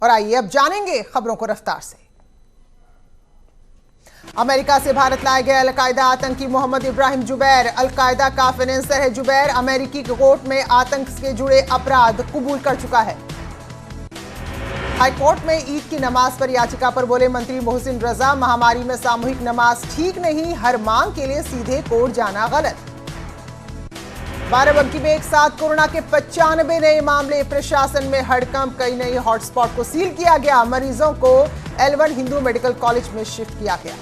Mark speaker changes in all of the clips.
Speaker 1: और आइए अब जानेंगे खबरों को रफ्तार से। अमेरिका से भारत लाए गए अलकायदा आतंकी मोहम्मद इब्राहिम जुबैर अलकायदा का फाइनेंसर है। जुबैर अमेरिकी कोर्ट में आतंक से जुड़े अपराध कबूल कर चुका है। हाईकोर्ट में ईद की नमाज पर याचिका पर बोले मंत्री मोहसिन रजा, महामारी में सामूहिक नमाज ठीक नहीं, हर मांग के लिए सीधे कोर्ट जाना गलत। बाराबंकी में एक साथ कोरोना के 95 नए मामले, प्रशासन में हड़कंप, कई नए हॉटस्पॉट को सील किया गया। मरीजों को L1 हिंदू मेडिकल कॉलेज में शिफ्ट किया गया।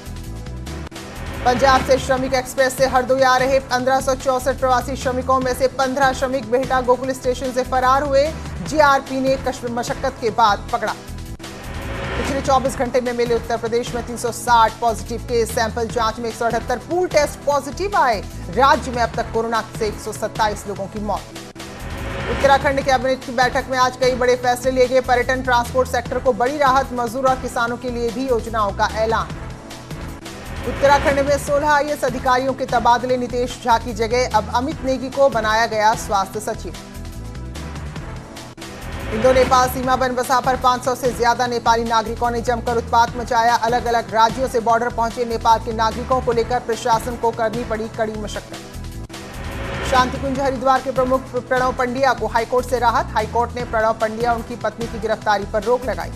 Speaker 1: पंजाब से श्रमिक एक्सप्रेस से हरदोई आ रहे 1564 प्रवासी श्रमिकों में से 15 श्रमिक बेहटा गोकुल स्टेशन से फरार हुए। जीआरपी ने कष्ट मशक्कत के बाद पकड़ा। पिछले 24 घंटे में मिले उत्तर प्रदेश में 360 पॉजिटिव केस, सैंपल जांच में 178 पूल टेस्ट पॉजिटिव आए। राज्य में अब तक कोरोना से 127 लोगों की मौत। उत्तराखंड कैबिनेट की बैठक में आज कई बड़े फैसले लिए गए। पर्यटन ट्रांसपोर्ट सेक्टर को बड़ी राहत, मजदूर और किसानों के लिए भी योजनाओं का ऐलान। उत्तराखंड में 16 IAS अधिकारियों के तबादले, नितेश झा की जगह अब अमित नेगी को बनाया गया स्वास्थ्य सचिव। इंडो नेपाल सीमा बनबसा पर 500 से ज्यादा नेपाली नागरिकों ने जमकर उत्पात मचाया। अलग अलग राज्यों से बॉर्डर पहुंचे नेपाल के नागरिकों को लेकर प्रशासन को करनी पड़ी कड़ी मशक्कत। शांतिकुंज हरिद्वार के प्रमुख प्रणव पंड्या को हाईकोर्ट से राहत। हाईकोर्ट ने प्रणव पंड्या उनकी पत्नी की गिरफ्तारी पर रोक लगाई।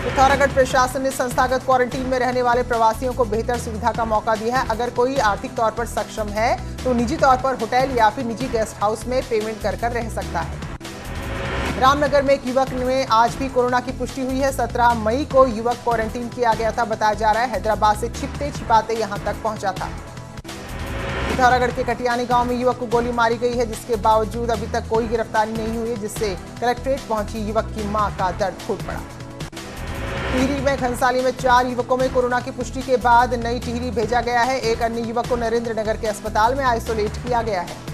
Speaker 1: पिथौरागढ़ प्रशासन ने संस्थागत क्वारंटीन में रहने वाले प्रवासियों को बेहतर सुविधा का मौका दिया है। अगर कोई आर्थिक तौर पर सक्षम है तो निजी तौर पर होटल या फिर निजी गेस्ट हाउस में पेमेंट कर रह सकता है। रामनगर में एक युवक में आज भी कोरोना की पुष्टि हुई है। 17 मई को युवक क्वारंटीन किया गया था। बताया जा रहा है हैदराबाद से छिपते छिपाते यहां तक पहुंचा था। पिथौरागढ़ के कटियानी गांव में युवक को गोली मारी गई है, जिसके बावजूद अभी तक कोई गिरफ्तारी नहीं हुई है, जिससे कलेक्ट्रेट पहुंची युवक की मां का दर्द फूट पड़ा। टिहरी में घनसाली में 4 युवकों में कोरोना की पुष्टि के बाद नई टिहरी भेजा गया है। एक अन्य युवक को नरेंद्र नगर के अस्पताल में आइसोलेट किया गया है।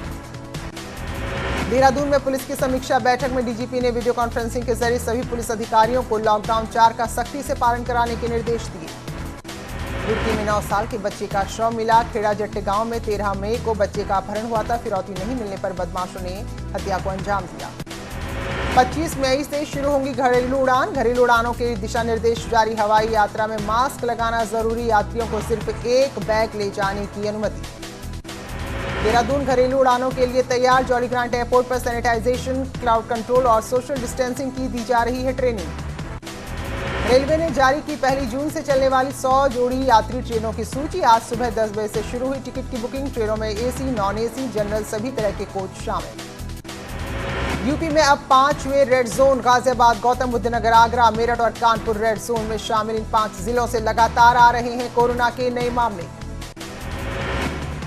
Speaker 1: देहरादून में पुलिस की समीक्षा बैठक में डीजीपी ने वीडियो कॉन्फ्रेंसिंग के जरिए सभी पुलिस अधिकारियों को लॉकडाउन 4 का सख्ती से पालन कराने के निर्देश दिए। रुड़की में 9 साल के बच्चे का शव मिला। खेड़ा जट्टे गांव में 13 मई को बच्चे का अपहरण हुआ था। फिरौती नहीं मिलने पर बदमाशों ने हत्या को अंजाम दिया। 25 मई से शुरू होंगी घरेलू उड़ान। घरेलू उड़ानों के दिशा निर्देश जारी। हवाई यात्रा में मास्क लगाना जरूरी, यात्रियों को सिर्फ एक बैग ले जाने की अनुमति। देहरादून घरेलू उड़ानों के लिए तैयार। जॉली ग्रांट एयरपोर्ट पर सैनिटाइजेशन, क्राउड कंट्रोल और सोशल डिस्टेंसिंग की दी जा रही है ट्रेनिंग। रेलवे ने जारी की 1 जून से चलने वाली 100 जोड़ी यात्री ट्रेनों की सूची। आज सुबह 10 बजे से शुरू हुई टिकट की बुकिंग। ट्रेनों में AC, नॉन AC, जनरल सभी तरह के कोच शामिल। यूपी में अब 5 हुए रेड जोन। गाजियाबाद, गौतम बुद्ध नगर, आगरा, मेरठ और कानपुर रेड जोन में शामिल। इन 5 जिलों से लगातार आ रहे हैं कोरोना के नए मामले।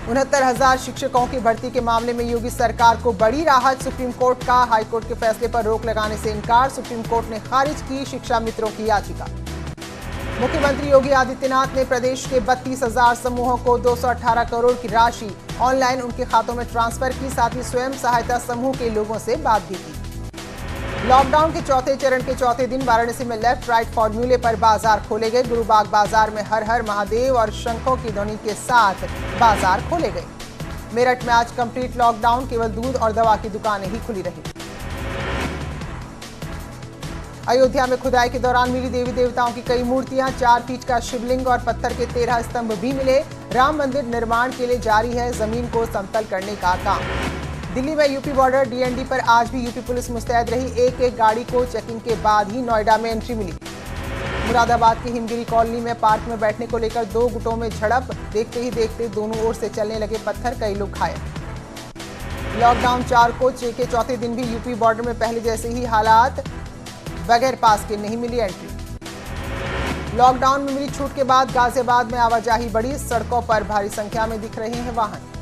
Speaker 1: 69,000 शिक्षकों की भर्ती के मामले में योगी सरकार को बड़ी राहत। सुप्रीम कोर्ट का हाईकोर्ट के फैसले पर रोक लगाने से इनकार। सुप्रीम कोर्ट ने खारिज की शिक्षा मित्रों की याचिका। मुख्यमंत्री योगी आदित्यनाथ ने प्रदेश के 32,000 समूहों को 218 करोड़ की राशि ऑनलाइन उनके खातों में ट्रांसफर की। साथ ही स्वयं सहायता समूह के लोगों से बात भी की। लॉकडाउन के चौथे चरण के चौथे दिन वाराणसी में लेफ्ट राइट फॉर्मूले पर बाजार खोले गए। गुरुबाग बाजार में हर हर महादेव और शंखों की ध्वनि के साथ बाजार खोले गए। मेरठ में आज कंप्लीट लॉकडाउन, केवल दूध और दवा की दुकानें ही खुली रही। अयोध्या में खुदाई के दौरान मिली देवी देवताओं की कई मूर्तियां। 4 फीट का शिवलिंग और पत्थर के 13 स्तंभ भी मिले। राम मंदिर निर्माण के लिए जारी है जमीन को समतल करने का काम। दिल्ली में यूपी बॉर्डर DND पर आज भी यूपी पुलिस मुस्तैद रही। एक गाड़ी को चेकिंग के बाद ही नोएडा में एंट्री मिली। मुरादाबाद की हिमगिरी कॉलोनी में पार्क में बैठने को लेकर 2 गुटों में झड़प। देखते ही देखते दोनों ओर से चलने लगे पत्थर, कई लोग घायल। लॉकडाउन 4 के चौथे दिन भी यूपी बॉर्डर में पहले जैसे ही हालात, बगैर पास के नहीं मिली एंट्री। लॉकडाउन में मिली छूट के बाद गाजियाबाद में आवाजाही बढ़ी। सड़कों पर भारी संख्या में दिख रहे हैं वाहन।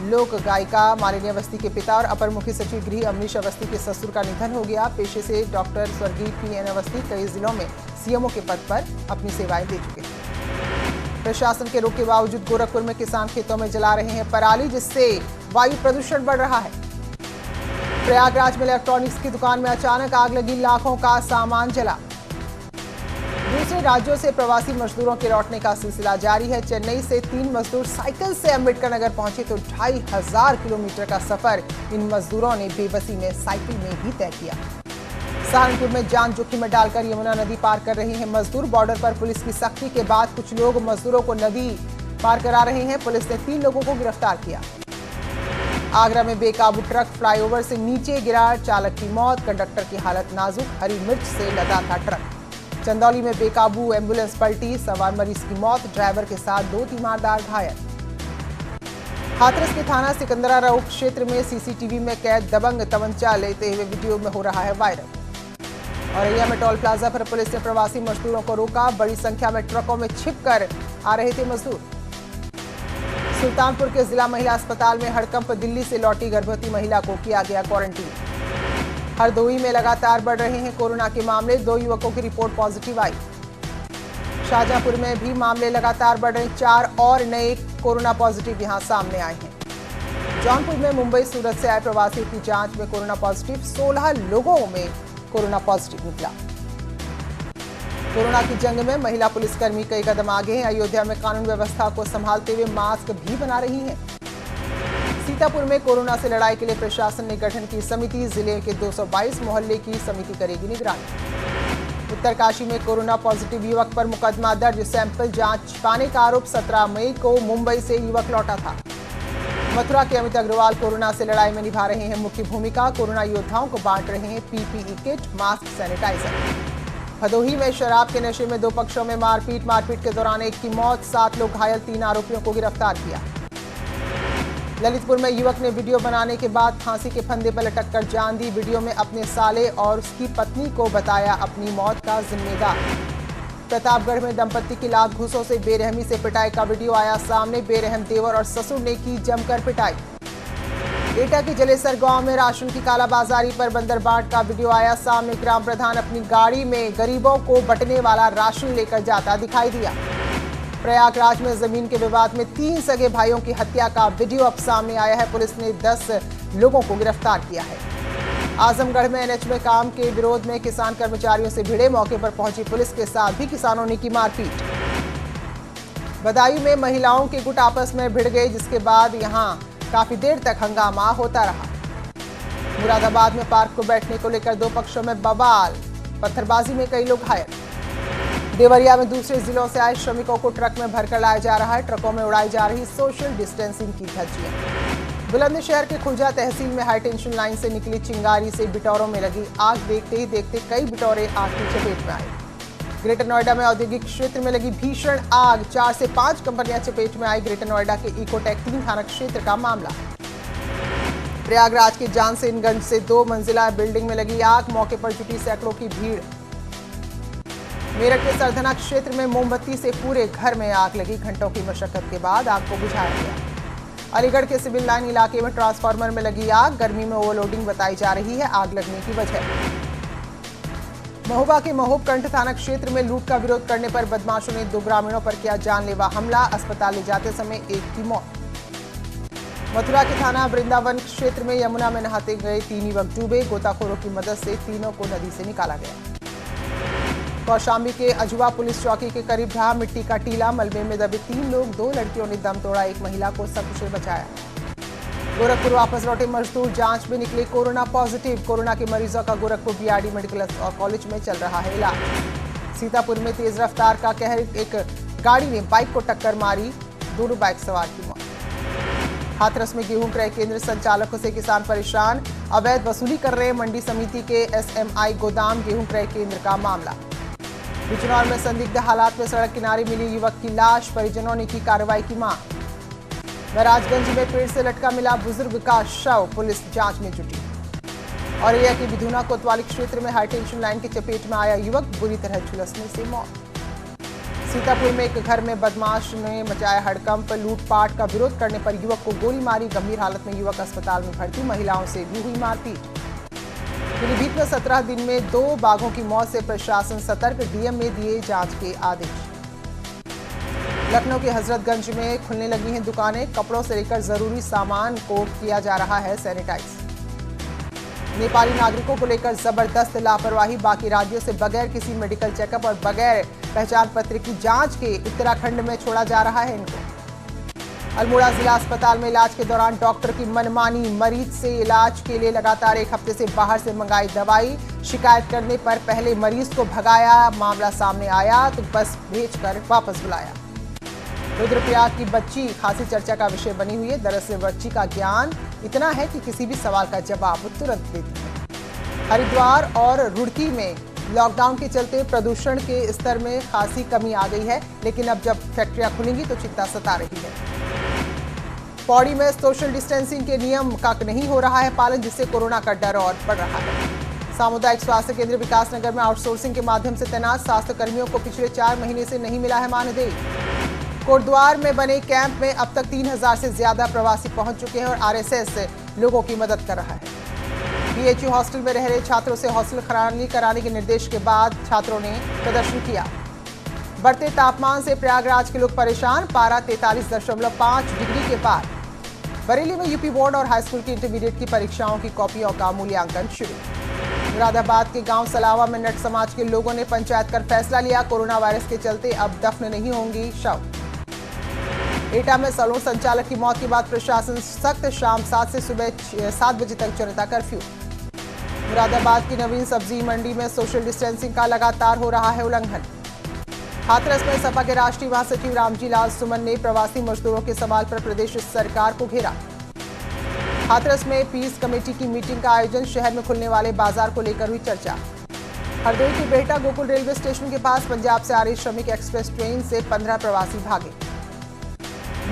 Speaker 1: लोक गायिका मालिनी अवस्थी के पिता और अपर मुख्य सचिव गृह अमरीश अवस्थी के ससुर का निधन हो गया। पेशे से डॉक्टर स्वर्गीय PN अवस्थी कई जिलों में CMO के पद पर अपनी सेवाएं दे चुके हैं। प्रशासन के रोक के बावजूद गोरखपुर में किसान खेतों में जला रहे हैं पराली, जिससे वायु प्रदूषण बढ़ रहा है। प्रयागराज में इलेक्ट्रॉनिक्स की दुकान में अचानक आग लगी, लाखों का सामान जला। दूसरे राज्यों से प्रवासी मजदूरों के लौटने का सिलसिला जारी है। चेन्नई से 3 मजदूर साइकिल से अम्बेडकर नगर पहुंचे तो 2500 किलोमीटर का सफर इन मजदूरों ने बेबसी में साइकिल में ही तय किया। सहारनपुर में जान जोखिम में डालकर यमुना नदी पार कर रहे हैं मजदूर। बॉर्डर पर पुलिस की सख्ती के बाद कुछ लोग मजदूरों को नदी पार करा रहे हैं। पुलिस ने 3 लोगों को गिरफ्तार किया। आगरा में बेकाबू ट्रक फ्लाईओवर से नीचे गिरा, चालक की मौत, कंडक्टर की हालत नाजुक, हरी मिर्च से लदा था ट्रक। चंदौली में बेकाबू एम्बुलेंस पलटी, सवार मरीज की मौत, ड्राइवर के साथ 2 तीमारदार घायल। हाथरस के थाना सिकंदरा राउत क्षेत्र में सीसीटीवी में कैद दबंग तमंचा लेते हुए वीडियो में हो रहा है वायरल। औरैया में टोल प्लाजा पर पुलिस ने प्रवासी मजदूरों को रोका, बड़ी संख्या में ट्रकों में छिपकर आ रहे थे मजदूर। सुल्तानपुर के जिला महिला अस्पताल में हड़कंप, दिल्ली से लौटी गर्भवती महिला को किया गया क्वारंटीन। हरदोई में लगातार बढ़ रहे हैं कोरोना के मामले, 2 युवकों की रिपोर्ट पॉजिटिव आई। शाहजहांपुर में भी मामले लगातार बढ़ रहे, 4 और नए कोरोना पॉजिटिव यहां सामने आए हैं। जौनपुर में मुंबई सूरत से आए प्रवासियों की जांच में कोरोना पॉजिटिव, 16 लोगों में कोरोना पॉजिटिव निकला। कोरोना की जंग में महिला पुलिसकर्मी कई कदम आगे हैं। अयोध्या में कानून व्यवस्था को संभालते हुए मास्क भी बना रही हैं। सीतापुर में कोरोना से लड़ाई के लिए प्रशासन ने गठन की समिति, जिले के 222 मोहल्ले की समिति करेगी निगरानी। उत्तरकाशी में कोरोना पॉजिटिव युवक पर मुकदमा दर्ज, सैंपल जांच छिपाने का आरोप। 17 मई को मुंबई से युवक लौटा था। मथुरा के अमित अग्रवाल कोरोना से लड़ाई में निभा रहे हैं मुख्य भूमिका, कोरोना योद्धाओं को बांट रहे हैं PPE kit, mask, sanitizer. Bhadohi में शराब के नशे में 2 पक्षों में मारपीट के दौरान एक की मौत, 7 लोग घायल, 3 आरोपियों को गिरफ्तार किया। ललितपुर में युवक ने वीडियो बनाने के बाद फांसी के फंदे पर लटक कर जान दी। वीडियो में अपने साले और उसकी पत्नी को बताया अपनी मौत का जिम्मेदार। प्रतापगढ़ में दंपत्ति की लात घूंसों से बेरहमी से पिटाई का वीडियो आया सामने, बेरहम देवर और ससुर ने की जमकर पिटाई। एटा के जलेसर गांव में राशन की कालाबाजारी पर बंदरबाट का वीडियो आया सामने, ग्राम प्रधान अपनी गाड़ी में गरीबों को बंटने वाला राशन लेकर जाता दिखाई दिया। प्रयागराज में जमीन के विवाद में 3 सगे भाइयों की हत्या का वीडियो अब सामने आया है। पुलिस ने 10 लोगों को गिरफ्तार किया है। आजमगढ़ में एनएच में काम के विरोध में किसान कर्मचारियों से भिड़े, मौके पर पहुंची पुलिस के साथ भी किसानों ने की मारपीट। बदायूं में महिलाओं के गुट आपस में भिड़ गए, जिसके बाद यहां काफी देर तक हंगामा होता रहा। मुरादाबाद में पार्क को बैठने को लेकर 2 पक्षों में बवाल, पत्थरबाजी में कई लोग घायल। देवरिया में दूसरे जिलों से आए श्रमिकों को ट्रक में भरकर लाया जा रहा है, ट्रकों में उड़ाई जा रही सोशल डिस्टेंसिंग की धज्जियां। बुलंदशहर के खुर्जा तहसील में हाई टेंशन लाइन से निकली चिंगारी से बिटौरों में लगी आग, देखते ही देखते कई बिटौरे आग की चपेट में आए। ग्रेटर नोएडा में औद्योगिक क्षेत्र में लगी भीषण आग, 4 से 5 कंपनियां चपेट में आई। ग्रेटर नोएडा के इकोटेक 3 थाना क्षेत्र का मामला। प्रयागराज के जानसेनगंज से 2 मंजिला बिल्डिंग में लगी आग, मौके पर जुटी सैकड़ों की भीड़। मेरठ के सरधना क्षेत्र में मोमबत्ती से पूरे घर में आग लगी, घंटों की मशक्कत के बाद आग को बुझाया गया। अलीगढ़ के सिविल लाइन इलाके में ट्रांसफार्मर में लगी आग, गर्मी में ओवरलोडिंग बताई जा रही है आग लगने की वजह। महोबा के महोबकंठ थाना क्षेत्र में लूट का विरोध करने पर बदमाशों ने 2 ग्रामीणों पर किया जानलेवा हमला, अस्पताल ले जाते समय एक की मौत। मथुरा के थाना वृंदावन क्षेत्र में यमुना में नहाते गए 3 युवक डूबे, गोताखोरों की मदद से तीनों को नदी से निकाला गया। कौशाम्बी के अजुआ पुलिस चौकी के करीब रहा मिट्टी का टीला, मलबे में दबे 3 लोग, 2 लड़कियों ने दम तोड़ा, एक महिला को सकुशल बचाया। गोरखपुर वापस लौटे मजदूर जांच में निकले कोरोना पॉजिटिव, कोरोना के मरीजों का गोरखपुर बीआरडी मेडिकल और कॉलेज में चल रहा है इलाज। सीतापुर में तेज रफ्तार का कहर, एक गाड़ी ने बाइक को टक्कर मारी, 2 बाइक सवार की मौत। हाथरस में गेहूं क्रय केंद्र संचालकों से किसान परेशान, अवैध वसूली कर रहे मंडी समिति के एसएमआई गोदाम, गेहूं क्रय केंद्र का मामला। बिजनौर में संदिग्ध हालात में सड़क किनारे मिली युवक की लाश, परिजनों ने की कार्रवाई की मांग। महराजगंज में पेड़ से लटका मिला बुजुर्ग का शव, पुलिस जांच में जुटी। औरैया के विधुना कोतवाली क्षेत्र में हाई टेंशन लाइन की चपेट में आया युवक, बुरी तरह झुलसने से मौत। सीतापुर में एक घर में बदमाश ने मचाया हड़कंप, लूटपाट का विरोध करने पर युवक को गोली मारी, गंभीर हालत में युवक अस्पताल में भर्ती, महिलाओं से भी हुई मारपीट। पीलीभीत में 17 दिन में 2 बाघों की मौत से प्रशासन सतर्क, डीएम ने दिए जांच के आदेश। लखनऊ के हजरतगंज में खुलने लगी हैं दुकानें, कपड़ों से लेकर जरूरी सामान को किया जा रहा है सैनिटाइज। नेपाली नागरिकों को लेकर जबरदस्त लापरवाही, बाकी राज्यों से बगैर किसी मेडिकल चेकअप और बगैर पहचान पत्र की जांच के उत्तराखंड में छोड़ा जा रहा है इनको। अल्मोड़ा जिला अस्पताल में इलाज के दौरान डॉक्टर की मनमानी, मरीज से इलाज के लिए लगातार 1 हफ्ते से बाहर से मंगाई दवाई, शिकायत करने पर पहले मरीज को भगाया, मामला सामने आया तो बस भेजकर वापस बुलाया। रुद्रप्रयाग की बच्ची खासी चर्चा का विषय बनी हुई है। दरअसल बच्ची का ज्ञान इतना है कि किसी भी सवाल का जवाब तुरंत देती है। हरिद्वार और रुड़की में लॉकडाउन के चलते प्रदूषण के स्तर में खासी कमी आ गई है, लेकिन अब जब फैक्ट्रियां खुलेंगी तो चिंता सता रही है। पौड़ी में सोशल डिस्टेंसिंग के नियम का नहीं हो रहा है पालन, जिससे कोरोना का डर और बढ़ रहा है। सामुदायिक स्वास्थ्य केंद्र विकासनगर में आउटसोर्सिंग के माध्यम से तैनात स्वास्थ्य कर्मियों को पिछले 4 महीने से नहीं मिला है मानदेय। कोटद्वार में बने कैंप में अब तक 3000 से ज्यादा प्रवासी पहुंच चुके हैं और आरएसएस लोगों की मदद कर रहा है। बीएचयू हॉस्टल में रह रहे छात्रों से हॉस्टल खाली कराने के निर्देश के बाद छात्रों ने प्रदर्शन किया। बढ़ते तापमान से प्रयागराज के लोग परेशान, पारा 43.5 डिग्री के पार। बरेली में यूपी बोर्ड और हाईस्कूल की इंटरमीडिएट की परीक्षाओं की कॉपियों का मूल्यांकन शुरू। मुरादाबाद के गांव सलावा में नट समाज के लोगों ने पंचायत कर फैसला लिया, कोरोना वायरस के चलते अब दफन नहीं होंगी शव। एटा में सैलून संचालक की मौत के बाद प्रशासन सख्त, शाम 7 से सुबह 7 बजे तक जनता कर्फ्यू। मुरादाबाद की नवीन सब्जी मंडी में सोशल डिस्टेंसिंग का लगातार हो रहा है उल्लंघन। हाथरस में सपा के राष्ट्रीय महासचिव रामजी लाल सुमन ने प्रवासी मजदूरों के सवाल पर प्रदेश सरकार को घेरा। हाथरस में पीस कमेटी की मीटिंग का आयोजन, शहर में खुलने वाले बाजार को लेकर हुई चर्चा। हरदोई के बेहटा गोकुल रेलवे स्टेशन के पास पंजाब से आ रही श्रमिक एक्सप्रेस ट्रेन से 15 प्रवासी भागे।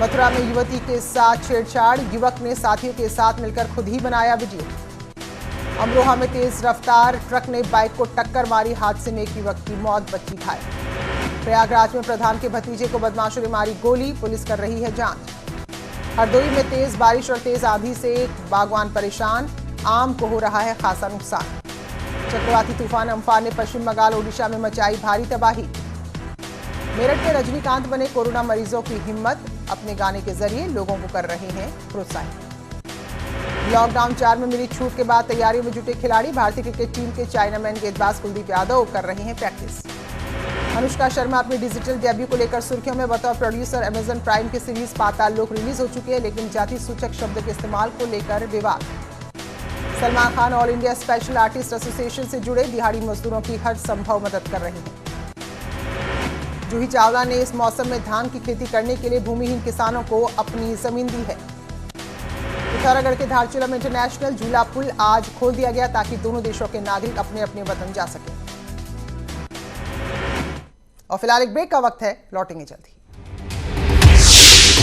Speaker 1: मथुरा में युवती के साथ छेड़छाड़, युवक ने साथियों के साथ मिलकर खुद ही बनाया वीडियो। अमरोहा में तेज रफ्तार ट्रक ने बाइक को टक्कर मारी, हादसे में एक युवक की मौत, बच्ची घायल। प्रयागराज में प्रधान के भतीजे को बदमाशों ने मारी गोली, पुलिस कर रही है जांच। हरदोई में तेज बारिश और तेज आंधी से बागवान परेशान, आम को हो रहा है खासा नुकसान। चक्रवाती तूफान अम्फान ने पश्चिम बंगाल ओडिशा में मचाई भारी तबाही। मेरठ में रजनीकांत बने कोरोना मरीजों की हिम्मत, अपने गाने के जरिए लोगों को कर रहे हैं प्रोत्साहित। लॉकडाउन 4 में मिली छूट के बाद तैयारियों में जुटे खिलाड़ी, भारतीय क्रिकेट टीम के चाइनामैन गेंदबाज कुलदीप यादव कर रहे हैं प्रैक्टिस। अनुष्का शर्मा अपनी डिजिटल डेब्यू को लेकर सुर्खियों में, बतौर प्रोड्यूसर अमेजन प्राइम की सीरीज पाताल लोक रिलीज हो चुकी है, लेकिन जाति सूचक शब्द के इस्तेमाल को लेकर विवाद। Salman Khan all India special artist association से जुड़े दिहाड़ी मजदूरों की हर संभव मदद कर रहे हैं। जूही चावला ने इस मौसम में धान की खेती करने के लिए भूमिहीन किसानों को अपनी जमीन दी है। पिथौरागढ़ के धारचूला में इंटरनेशनल झूला पुल आज खोल दिया गया ताकि दोनों देशों के नागरिक अपने अपने वतन जा सकें। और फिलहाल एक ब्रेक का वक्त है, लौटेंगे जल्दी।